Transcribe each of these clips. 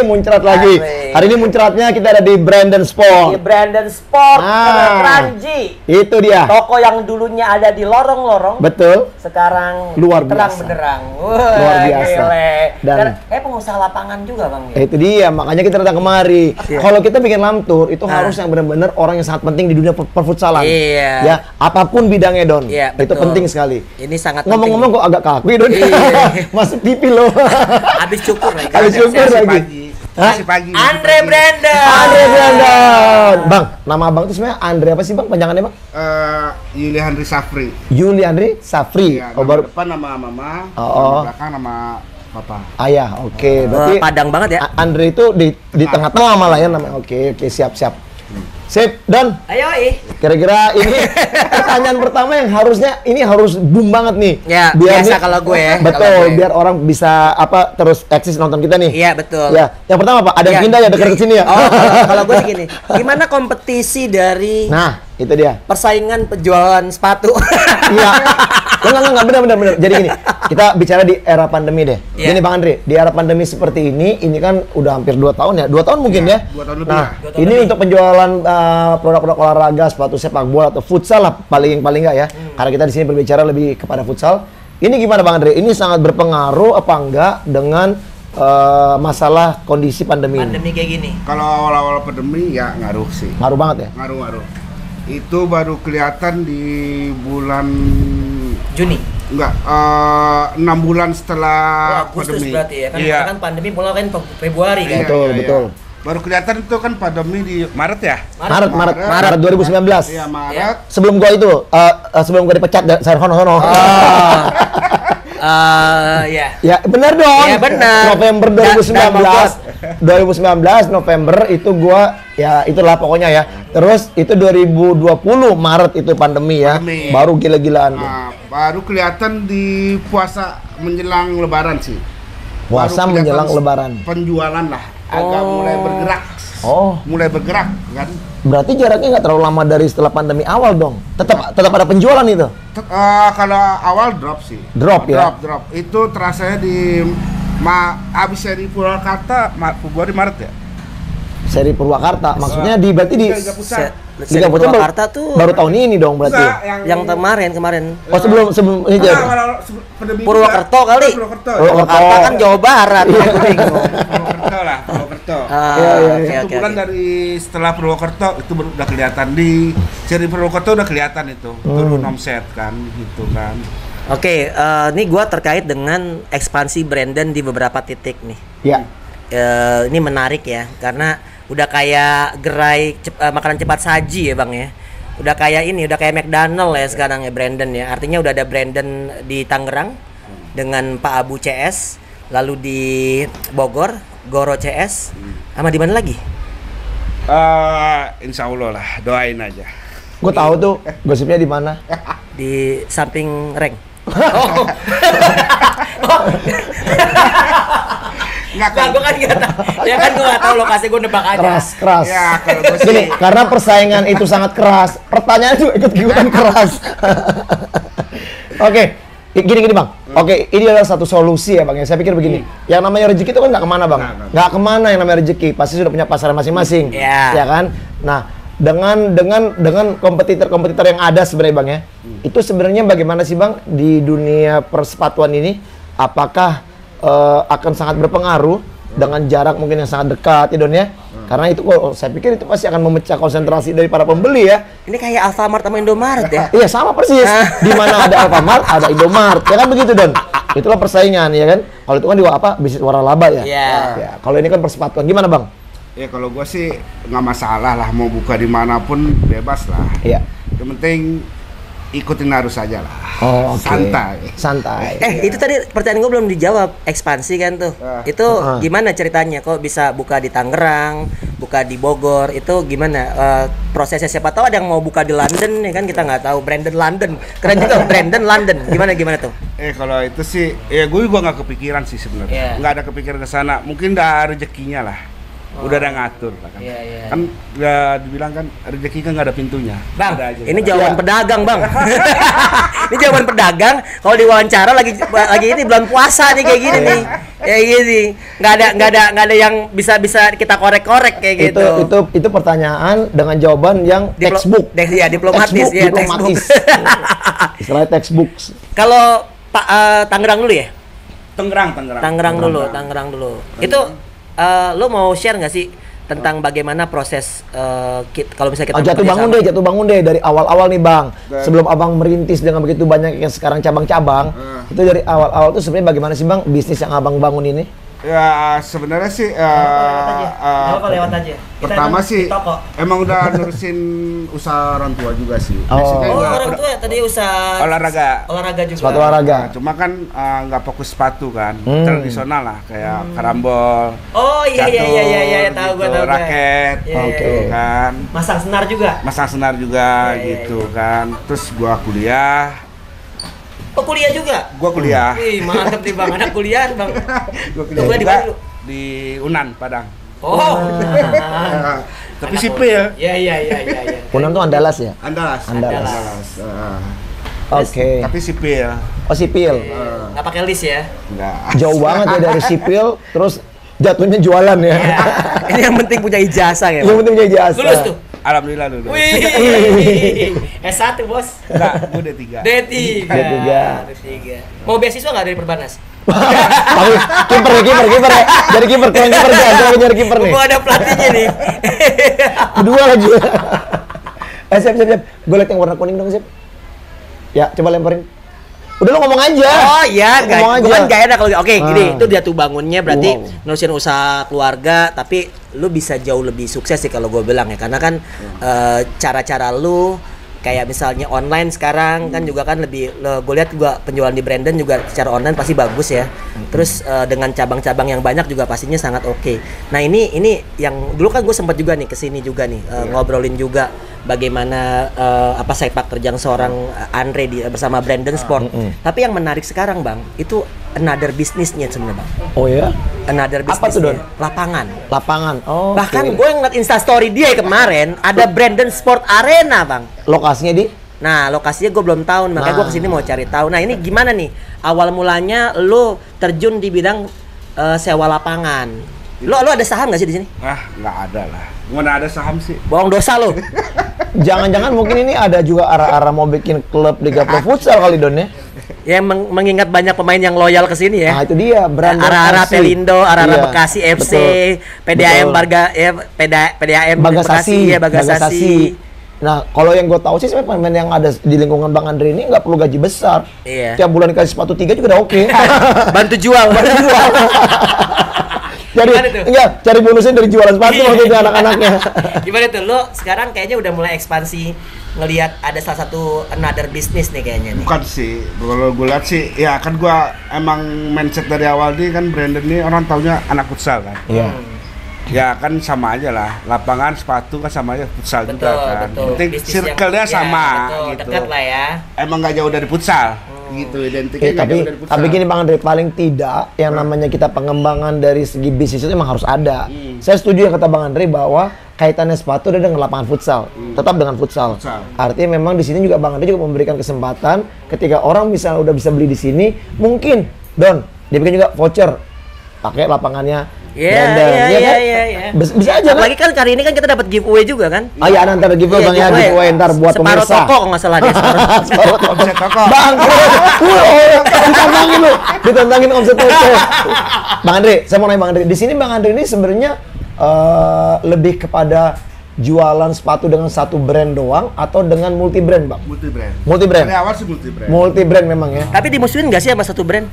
Muncrat lagi. Hari ini muncratnya kita ada di Brandon Sport. Di Brandon Sport, Kranji. Itu dia. Toko yang dulunya ada di lorong-lorong. Betul. Sekarang luar terang biasa. benderang. Luar biasa. Dan pengusaha lapangan juga, Bang. Itu dia, makanya kita datang kemari. Kalau kita bikin lamb tour itu harus yang benar-benar orang yang sangat penting di dunia perfutsalan. Iya. Ya, apapun bidangnya, Don. Iya, itu penting sekali. Ini sangat ngomong-ngomong kok agak kaku, Don. Masuk TV loh. Habis cukur lagi. Habis cukur lagi. Pagi. Andre Brandon. Bang, nama Abang itu sebenarnya Andre apa sih, Bang? Panjangannya, Bang? Yuli Andri Safri. Yuli Andri Safri. Ya, baru depan nama mama, belakang nama papa. Ayah, oke. Berarti Padang banget ya. Andre itu di tengah-tengah malah ya namanya. Oke, siap. Sip, Don. Ayo, Kira-kira ini pertanyaan pertama yang harus boom banget nih. Ya, biar biasa kalau gue ya. Betul, biar orang bisa terus eksis nonton kita nih. Iya, betul. Ya, yang pertama Pak, ada yang pindah ya dekat sini ya. Kalau gue gini, gimana kompetisi dari itu dia. Persaingan penjualan sepatu. Iya. Enggak, benar. Jadi gini, kita bicara di era pandemi deh. Yeah. Gini Bang Andre, di era pandemi seperti ini kan udah hampir 2 tahun ya. 2 tahun mungkin ya. 2 tahun lebih. Nah, ini untuk penjualan produk-produk olahraga, sepatu sepak bola atau futsal lah paling enggak ya. Karena kita di sini berbicara lebih kepada futsal. Ini gimana Bang Andre? Ini sangat berpengaruh apa enggak dengan masalah kondisi pandemi ini? Pandemi kayak gini. Kalau awal-awal pandemi ya ngaruh sih. Ngaruh banget ya? Ngaruh. Itu baru kelihatan di bulan Juni. Enggak, 6 bulan setelah Agustus pandemi. berarti ya kan? Iya. Kan pandemi mulai kan Februari kan? Betul. Baru kelihatan itu kan pandemi di Maret ya? Maret 2019. Iya, Maret. Sebelum gua itu, sebelum gua dipecat dari Sarhono. Ya benar dong. Ya benar. November 2019 November itu gua ya itulah pokoknya ya. Terus itu 2020 Maret itu pandemi ya. Baru gila-gilaan. Baru kelihatan di puasa menjelang Lebaran sih. Puasa menjelang Lebaran. Penjualan lah agak mulai bergerak. Mulai bergerak kan. Berarti jaraknya nggak terlalu lama dari setelah pandemi awal dong. Tetap ada penjualan itu. Kalau awal drop sih. Drop. Itu terasa di habis seri Purwakarta Februari Maret ya. Seri Purwakarta, maksudnya berarti di Liga Purwakarta tuh baru tahun ini dong berarti. Yang kemarin. Sebelum ini jadi. Purwakarta kali. Purwakarta kan Jawa Barat. Purwakarta. Iya. 1 bulan dari setelah Purwakarta itu udah kelihatan di seri Purwakarta udah kelihatan itu turun omset kan gitu kan. Oke, ini gua terkait dengan ekspansi Brandon di beberapa titik nih. Ya. Ini menarik ya karena udah kayak gerai makanan cepat saji ya Bang ya. Udah kayak McDonald ya sekarang ya Brandon ya. Artinya udah ada Brandon di Tangerang dengan Pak Abu CS, lalu di Bogor Goro CS, sama di mana lagi? Insya Allah lah, doain aja. Gue tahu tuh gosipnya di mana. Di samping Reng. Gue kan nggak tahu. Ya kan gue nggak tahu lokasi, gue nebak aja. Keras. Ya kalau gue Gini, karena persaingan itu sangat keras. Pertanyaan juga ikut-ikutan keras. Oke, gini Bang. Oke, ini adalah satu solusi ya Bang. Saya pikir begini. Yang namanya rezeki itu kan nggak kemana Bang. Nggak kemana yang namanya rezeki. Pasti sudah punya pasar masing-masing. Ya kan. Nah, dengan kompetitor yang ada sebenarnya Bang ya. Itu sebenarnya bagaimana sih Bang di dunia persepatuan ini? Apakah akan sangat berpengaruh dengan jarak mungkin yang sangat dekat ya Don ya? Karena itu saya pikir itu pasti akan memecah konsentrasi dari para pembeli ya. Ini kayak Alfamart sama Indomaret ya? Iya sama persis. Di mana ada Alfamart ada Indomaret ya kan begitu Don. Itulah persaingan ya kan. Kalau itu kan bisnis waralaba ya. Ya. Kalau ini kan persepatuan gimana Bang? Ya kalau gue sih nggak masalah lah mau buka dimanapun bebas lah. Iya. Yang penting ikutin arus aja lah. Santai. Itu tadi pertanyaan gue belum dijawab. Ekspansi kan tuh. Itu gimana ceritanya? Kok bisa buka di Tangerang, buka di Bogor? Itu gimana prosesnya? Siapa tahu ada yang mau buka di London ya kan, kita nggak tahu. Brandon London, keren juga. Brandon London. Gimana tuh? Kalau itu sih, ya gue juga nggak kepikiran sih sebenarnya. Nggak ada kepikiran ke sana. Mungkin udah rezekinya lah. Udah ada ngatur kan. Iya. Kan ya dibilang kan rezeki kan nggak ada pintunya. Bang, Ada aja, ini kan. jawaban pedagang, Bang. Ini jawaban pedagang. Kalau diwawancara lagi ini bulan puasa nih kayak gini nih. Kayak gini. Nggak ada yang bisa kita korek-korek kayak gitu. Itu pertanyaan dengan jawaban yang textbook. Ya, diplomatis. Diplomatis. Istilahnya textbook. Kalau Pak Tangerang dulu ya? Tangerang dulu. Itu lo mau share nggak sih tentang bagaimana proses kalau misalnya kita jatuh bangun deh dari awal-awal nih Bang. Sebelum Abang merintis dengan begitu banyak yang sekarang cabang-cabang, itu dari awal-awal tuh sebenarnya bagaimana sih Bang bisnis yang Abang bangun ini? Ya sebenarnya sih lewat aja. Pertama sih emang udah nerusin usaha orang tua juga sih. Orang tua tadi usaha olahraga juga. Sepatu olahraga. Cuma kan nggak fokus sepatu kan, tradisional lah kayak karambol. Oh iya tahu gitu, gua tahu. Raket, kan. Masang senar juga. Gitu kan. Terus gua kuliah. Oh kuliah juga? Gua kuliah. Wih mantep nih Bang, anak kuliah Bang. Gua kuliah di mana dulu? Di Unan, Padang. Oh. Tapi sipil. Iya. Unan tuh Andalas ya? Andalas. Oke. Tapi sipil. Oh sipil. Nggak pakai list ya? Enggak. Jauh banget ya dari sipil, terus jatuhnya jualan ya. Ini yang penting punya ijazah ya. Yang penting punya ijazah. Lulus tuh. Alhamdulillah lulus. Wih. S1 bos. Enggak, gua D3. D3. Mau beasiswa nggak dari Perbanas? Tapi kiper ya. Jadi kiper jangan nyari kiper nih. Gua ada pelatihnya nih. Kedua lagi. Siap. Gue liat yang warna kuning dong, Sip. Ya, coba lemparin. Udah lo ngomong aja. Oh iya, bukan gak enak kalau oke, gini, itu dia tuh bangunnya berarti nerusin usaha keluarga, tapi lu bisa jauh lebih sukses sih kalau gue bilang ya, karena kan cara-cara lu kayak misalnya online sekarang kan juga kan lebih gue lihat juga penjualan di Brandon juga secara online pasti bagus ya. Terus dengan cabang-cabang yang banyak juga pastinya sangat oke. Nah ini yang dulu kan gue sempat juga nih kesini juga nih ngobrolin juga bagaimana sepak terjang seorang Andre bersama Brandon Sport. Tapi yang menarik sekarang Bang itu another bisnisnya sebenarnya Bang. Oh ya? Another bisnisnya. Apa tuh Don? Lapangan. Oh. Bahkan gue ngeliat Instastory dia kemarin ada Brandon Sport Arena Bang. Lokasinya di? Nah lokasinya gue belum tahu, makanya gue kesini mau cari tahu. Nah ini gimana nih awal mulanya lo terjun di bidang sewa lapangan? Lo ada saham nggak sih di sini? Nggak ada lah. Mana ada saham sih? Bohong dosa lo. Jangan-jangan mungkin ini ada juga arah-arah mau bikin klub Liga Pro Futsal kali Don ya? Yang mengingat banyak pemain yang loyal ke sini ya. Nah itu dia, arah-arah Pelindo, arah-arah Bekasi FC, PDAM PDAM Bagasasi. Bagasasi. Nah, kalau yang gue tahu sih sebenarnya pemain yang ada di lingkungan Bang Andre ini nggak perlu gaji besar. Iya. Tiap bulan dikasih sepatu 3 juga udah oke. Bantu jual. Cari bonusnya dari jualan sepatu maksudnya anak-anaknya. Gimana tuh? Lo sekarang kayaknya udah mulai ekspansi ngelihat ada salah satu another business nih kayaknya nih. Bukan sih, kalau gue lihat sih, ya kan gue emang mindset dari awal nih kan Brandon nih orang taunya anak futsal kan. Iya. Ya kan sama aja lah, lapangan sepatu kan sama aja futsal juga kan. Betul. Penting circle-nya sama gitu. Dekat lah ya. Emang nggak jauh dari futsal. Gitu identiknya nggak jauh dari futsal. Tapi gini Bang Andre, paling tidak yang namanya kita pengembangan dari segi bisnis itu emang harus ada. Saya setuju yang kata Bang Andre bahwa kaitannya sepatu ada dengan lapangan futsal, tetap dengan futsal. Artinya memang di sini juga Bang Andre juga memberikan kesempatan ketika orang misalnya udah bisa beli di sini, mungkin Don dia bikin juga voucher pakai lapangannya. Iya. Bisa aja kan? Lagi kan kali ini kan kita dapat giveaway juga kan? Oh iya, nanti ada giveaway Bang ya, giveaway ntar buat pemirsa. Separuh toko nggak salah dia. Omset toko. Bang, ditantangin omset toko. Bang Andre, saya mau nanya Bang Andre. Di sini Bang Andre ini sebenarnya lebih kepada jualan sepatu dengan satu brand doang atau dengan multi brand Bang? Multi brand. Dari awal sih multi brand. Multi brand memang ya. Tapi dimusuhin nggak sih sama satu brand?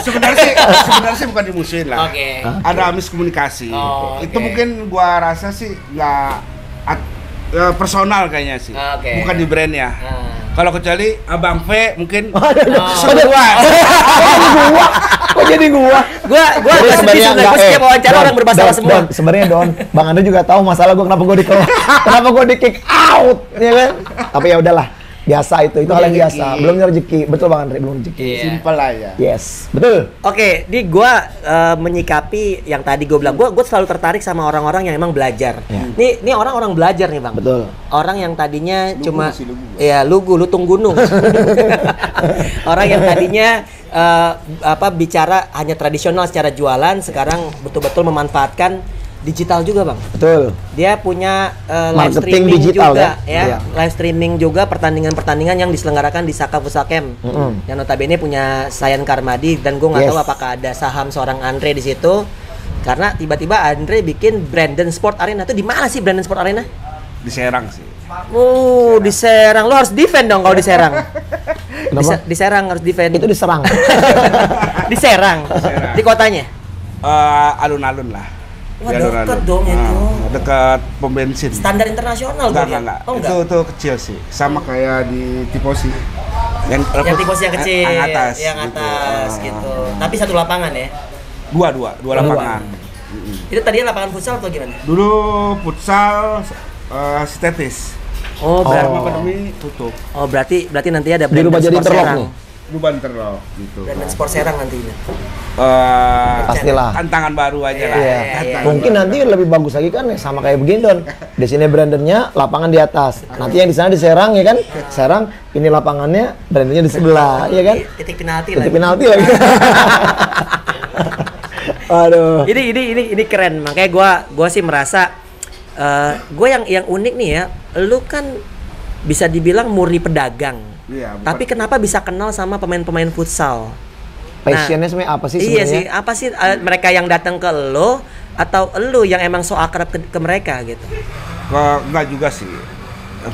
Sebenarnya sih bukan dimusuhin lah. Oke. Ada miskomunikasi. Itu oke. mungkin gua rasa sih nggak personal kayaknya sih. Oke. Bukan di brand ya. Kalau kecuali Abang V mungkin Kok jadi gua? Gua agak sedih sebenarnya. Gua setiap wawancara orang bermasalah semua. Sebenarnya Don, Bang Andre juga tahu masalah gua kenapa gua di kick out, ya kan? Tapi ya udahlah. Biasa itu hal yang biasa. Belum rezeki. Betul Bang Andre, belum rezeki. Iya. Simpel aja. Yes, betul. Oke, di gua menyikapi yang tadi gua bilang, gua selalu tertarik sama orang-orang yang emang belajar. Nih orang-orang belajar nih, Bang. Betul. Orang yang tadinya Lugu cuma sih, lugu. ya lutung gunung. Orang yang tadinya bicara hanya tradisional secara jualan, sekarang betul-betul memanfaatkan digital juga, Bang. Betul. Dia punya live Marketing streaming digital, juga ya? Iya. live streaming juga pertandingan-pertandingan yang diselenggarakan di Saka Futsal Camp. Yang notabene punya Sayan Karmadi, dan gue nggak Yes. tahu apakah ada saham seorang Andre di situ. Karena tiba-tiba Andre bikin Brandon Sport Arena. Itu di mana sih Brandon Sport Arena? Di Serang sih. Di Serang. Lo harus defend dong kalau di Serang. Kenapa? Di Serang harus defend. Itu diserang. Di Serang. Di kotanya. Alun-alun lah. Wah, Di alun-alun. deket dong itu. Dekat pom bensin. Standar internasional Enggak, dong ya? enggak. Oh, enggak. Itu kecil sih. Sama kayak di Tiposi. Yang tipos yang kecil, Yang atas. yang atas gitu. Tapi satu lapangan ya. Dua lapangan. Itu tadinya lapangan futsal atau gimana? Dulu futsal sintetis. Oh, Sama pandemi tutup. berarti nanti ada Dirubah jadi Sport interlock Serang. nih. Lu banter loh gitu. Brandon Sport Serang nantinya. Pastilah. Tantangan baru aja lah. Iya, Tantangan Mungkin baru. nanti lebih bagus lagi kan ya, sama kayak begini Don. Di sini Brandonnya, lapangan di atas. Nanti yang di sana di Serang ya kan? Serang, ini lapangannya, Brandonnya di sebelah, ya kan? Titik penalti Titik lagi. penalti lagi. Aduh. Ini keren. Makanya gua sih merasa gue yang unik nih ya. Lu kan bisa dibilang murni pedagang. Iya, bukan. Tapi kenapa bisa kenal sama pemain-pemain futsal? Passionnya sebenarnya apa sih Iya sebenarnya? sih, apa sih mereka yang datang ke lo atau lo yang emang so akrab ke mereka gitu? Enggak juga sih.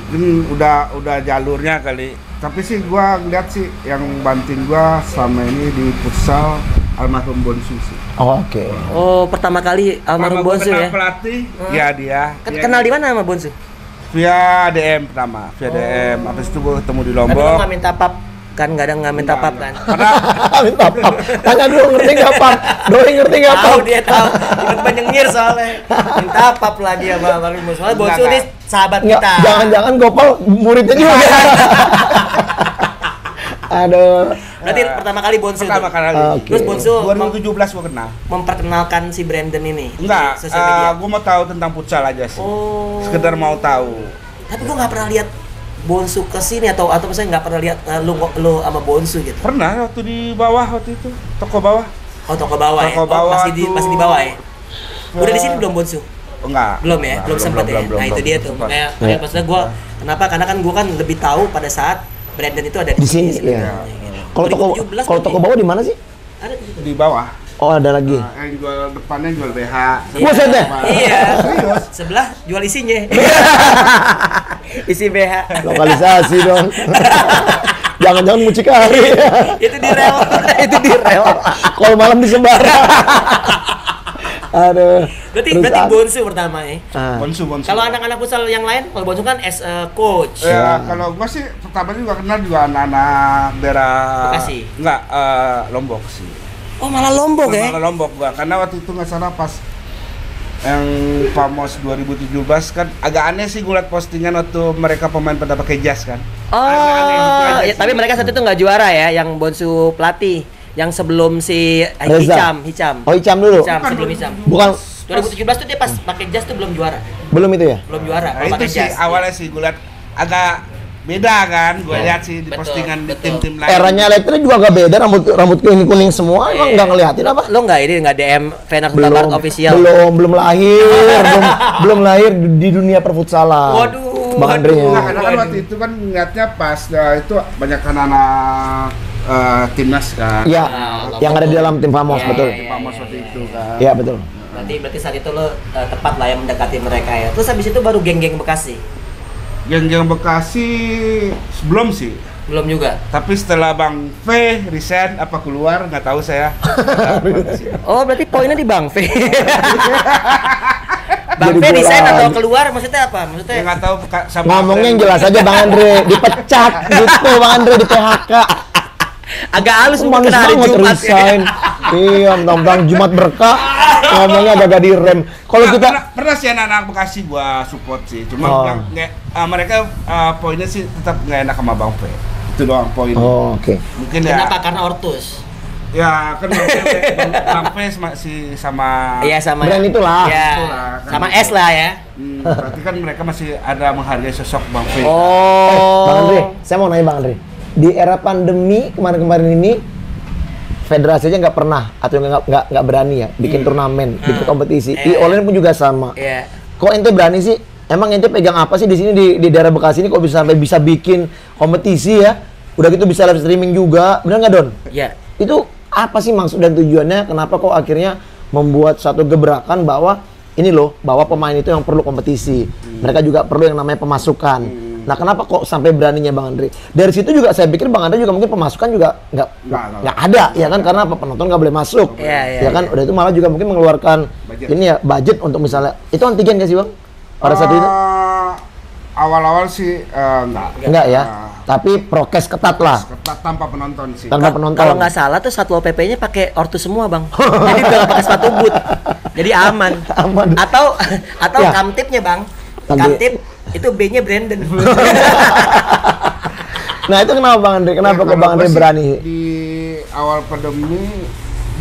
Mungkin udah jalurnya kali. Tapi sih gua ngeliat sih yang banting gua selama ini di futsal almarhum Bonsu sih. Oh, oke. Oh, pertama kali almarhum Pertama gua Bonsu kenal ya? pelatih, ya dia. Kenal di mana sama Bonsu? Via DM pertama, via DM. Habis itu gua ketemu di Tapi lo Lombok. nggak minta pap kan? Nggak minta pap kan? Minta pap. Tanya dulu ngerti nggak pap? Doi ngerti nggak pap? Tahu dia tahu. Tiba-tiba nyengir soalnya. Minta pap lagi sama almarhum Bonsu. Soalnya Bonsu Enggak. ini sahabat Nggak, kita. jangan-jangan Gopal muridnya juga. Aduh. Berarti pertama kali Bonsu. Pertama tuh. kali. Oke. Terus Bonsu 2017 gua kenal. memperkenalkan si Brandon ini. Enggak, di sosial media. gua mau tahu tentang futsal aja sih. Oh. Sekedar mau tahu. Tapi gua nggak pernah lihat Bonsu kesini atau misalnya nggak pernah lihat lu sama Bonsu gitu. Pernah waktu di bawah waktu itu, toko bawah. Oh, toko bawah ya. Toko bawah Masih di tuh. bawah ya. Udah di sini belum Bonsu? Oh, enggak. Belum ya, belum sempat ya. Nah, itu dia tuh. Sempat. Kayak maksudnya gua kenapa? Karena kan gua kan lebih tahu pada saat Brandon itu ada Di sini, sebenarnya. iya. Gitu. Kalau toko 2017 kalau toko bawah di mana sih? ada di situ. Di bawah. Oh, ada lagi. Nah, yang jual depannya jual BH. Buset deh. Iya. Serius? Sebelah jual isinya. Isi BH. Lokalisasi dong. Jangan-jangan mucikari. Itu di rel. Itu di rel. Kalau malam disebar. Aduh. Berarti Perusahaan. Bonsu pertama ya. Ah. Bonsu. Kalau anak-anak futsal yang lain, kalau Bonsu kan as a coach. Ya, kalau gua sih pertama juga kenal juga anak-anak daerah Bekasi? Enggak, Lombok sih. Oh, malah Lombok ya? Malah Lombok gua, karena waktu itu nggak salah pas yang Pamos 2017 kan agak aneh sih gue liat postingan waktu mereka pemain pada pakai jas kan. Aneh-aneh gitu Oh, aja ya, sih. tapi mereka saat itu nggak juara ya, yang Bonsu pelatih, yang sebelum si Reza. Hicam. Oh, Icam dulu. Hicam, sebelum Hicam. Bukan 2017 tuh dia pas pakai jas tuh belum juara. belum itu ya? Belum juara Nah, kalau itu pakai sih jas. awalnya sih gue liat agak beda kan, gue Ya, lihat sih di betul, postingan di betul. tim-tim lain. Eranya elektrik juga gak beda, rambut kuning semua, emang nggak ngeliatin apa? Lo nggak ini nggak DM Fener Barat official? belum lahir, belum lahir di dunia perfutsalan. Waduh, Bang Andre nya. Nah, karena kan waktu itu kan ngeliatnya pas itu banyak kan anak timnas kan. Iya, Nah, yang ada di dalam tim Famos, Iya, betul. iya, Tim Pamos waktu itu kan. Iya, betul. Berarti saat itu lo tepat lah yang mendekati mereka ya. Terus habis itu baru geng-geng Bekasi. Geng-geng Bekasi sebelum sih. Belum juga. Tapi setelah Bang V resign apa keluar nggak tahu saya. Oh, berarti poinnya di Bang V. Bang V Jadi desain bola. atau keluar maksudnya apa? Ya Maksudnya nggak tahu sama Ngomongnya yang jelas aja Bang Andre, dipecat gitu Bang Andre, di PHK. agak halus mungkin Manis kena hari banget Jumat ya. resign. Iya, mentang-mentang Jumat berkah. ngomongnya agak direm. Kalau kita pernah sih anak-anak Bekasi gua support sih, cuma mereka poinnya sih tetap nggak enak sama Bang P. Itu doang poinnya. Oh, oke. Mungkin Kenapa? ya. Karena ortus. Ya kan Bang P masih sama. Iya sama. Brand itulah. Ya, Itulah, kan sama gitu. S lah ya. Berarti kan mereka masih ada menghargai sosok Bang P. Bang Andre, saya mau nanya Bang Andre. Di era pandemi kemarin-kemarin ini, federasi aja nggak pernah atau nggak berani ya bikin turnamen, bikin kompetisi. Di online pun juga sama. Iya. Kok ente berani sih? Emang ente pegang apa sih di sini di daerah Bekasi ini kok bisa sampai bisa bikin kompetisi ya? Udah gitu bisa live streaming juga, bener nggak Don? Iya. Itu apa sih maksud dan tujuannya? Kenapa kok akhirnya membuat satu gebrakan bahwa ini loh, bahwa pemain itu yang perlu kompetisi. Mereka juga perlu yang namanya pemasukan. Nah, kenapa kok sampai beraninya Bang Andre? Dari situ juga saya pikir Bang Andre juga mungkin pemasukan juga nggak ada, ya kan? Karena apa? Penonton nggak boleh masuk, ya kan? Udah itu malah juga mungkin mengeluarkan ini ya budget untuk misalnya itu antigen nggak sih Bang? Pada saat itu? Awal-awal sih Enggak ya. Tapi prokes ketat lah. Ketat tanpa penonton sih. Tanpa penonton. Kalau nggak salah tuh Satpol PP-nya pakai ortus semua, Bang. Jadi nggak pakai sepatu boot. Jadi aman. Aman. Atau Ya. kamtipnya, Bang. Kamtip itu B-nya Brandon. Nah, itu kenapa Bang Andre? Kenapa kok Bang Andre berani? Di awal pandemi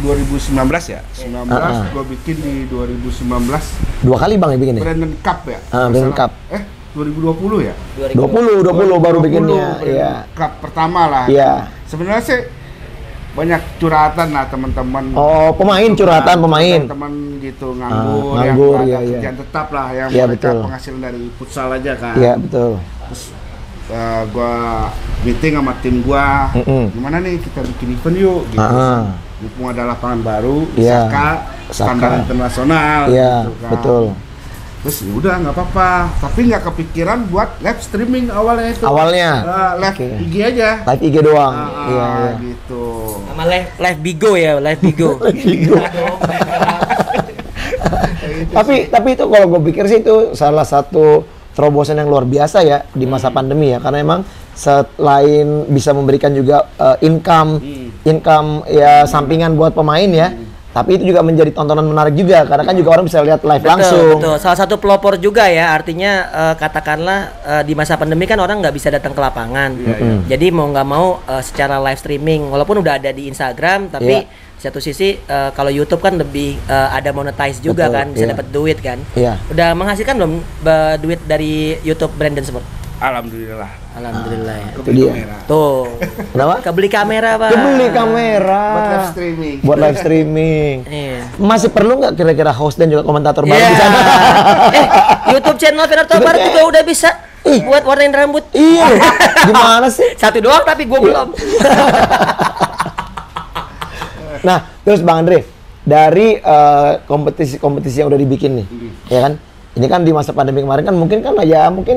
2019 ya. 19 gua bikin di 2019 Dua kali Bang ya bikin ya? Brandon Cup ya. Brandon Cup. 2020 ya? 20 baru bikinnya. Iya. Cup pertama lah. Iya. Sebenarnya sih banyak curhatan lah teman-teman. Oh, pemain pemain. Teman gitu nganggur, nganggur, yang iya, ada iya. kerjaan tetap lah yang Iya, mereka betul. penghasilan dari futsal aja kan. Iya, betul. Terus gua meeting sama tim gua, gimana nih kita bikin event yuk gitu. Mumpung ada lapangan baru, Iya. standar Saka. internasional Iya, gitu kan. betul. Terus ya udah nggak apa-apa, tapi nggak kepikiran buat live streaming awalnya itu. Awalnya. Live Oke. IG aja. Live IG doang. Iya. Gitu. Sama live Bigo ya, live Bigo. Tapi itu kalau gue pikir sih itu salah satu terobosan yang luar biasa ya di masa pandemi ya, karena emang selain bisa memberikan juga income ya sampingan buat pemain ya, tapi itu juga menjadi tontonan menarik juga karena kan juga orang bisa lihat live langsung. Betul. Salah satu pelopor juga ya, artinya katakanlah di masa pandemi kan orang nggak bisa datang ke lapangan. Jadi mau nggak mau secara live streaming, walaupun udah ada di Instagram, tapi satu sisi kalau YouTube kan lebih ada monetize juga. Betul, kan, bisa dapat duit kan. Udah menghasilkan belum duit dari YouTube Brandon Sport? Alhamdulillah. Alhamdulillah ya. Itu dia. Tuh. Kenapa? Kebeli kamera, Pak. Kebeli kamera. Buat live streaming. Buat live streaming. Iya. Masih perlu nggak kira-kira host dan juga komentator baru di sana? YouTube channel Fenar Tobar juga udah bisa buat warnain rambut. Iya. Gimana sih? Satu doang tapi gua belum. Nah, terus Bang Andre, dari kompetisi-kompetisi yang udah dibikin nih, ya kan? Ini kan di masa pandemi kemarin kan mungkin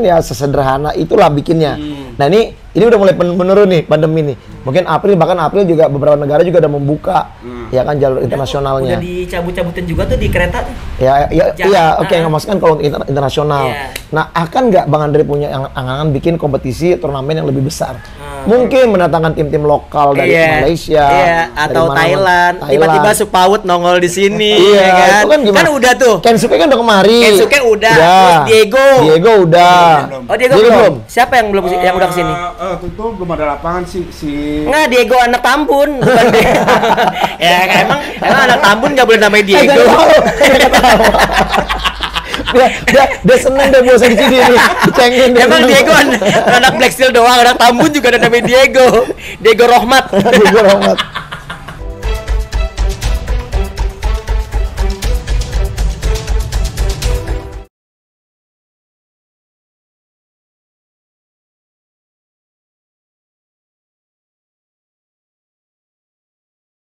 ya sesederhana itulah bikinnya. Nah ini udah mulai menurun nih pandemi nih. Mungkin bahkan April juga beberapa negara juga udah membuka ya kan jalur internasionalnya. Udah dicabut-cabutin juga tuh di kereta tuh. Iya, oke, nggak maksudkan kalau internasional. Nah, akan nggak Bang Andre punya angan-angan bikin kompetisi turnamen yang lebih besar? Mungkin mendatangkan tim-tim lokal dari Malaysia, atau dari Thailand. Tiba-tiba Supaut nongol di sini, iya, ya kan? itu kan gimana? Kan udah tuh. Kensuke kan udah kemari. Kensuke udah. Terus Diego udah. Oh, Diego belum. Siapa yang belum yang udah kesini? Tentu belum ada lapangan si Nggak, Diego anak Tambun, bukan ya emang anak Tambun nggak boleh namanya Diego. Dia seneng deh bosan di sini nih, dicengin dia. Emang Diego anak Black Steel doang, anak Tambun juga ada namanya Diego Rohmat. Diego Rohmat.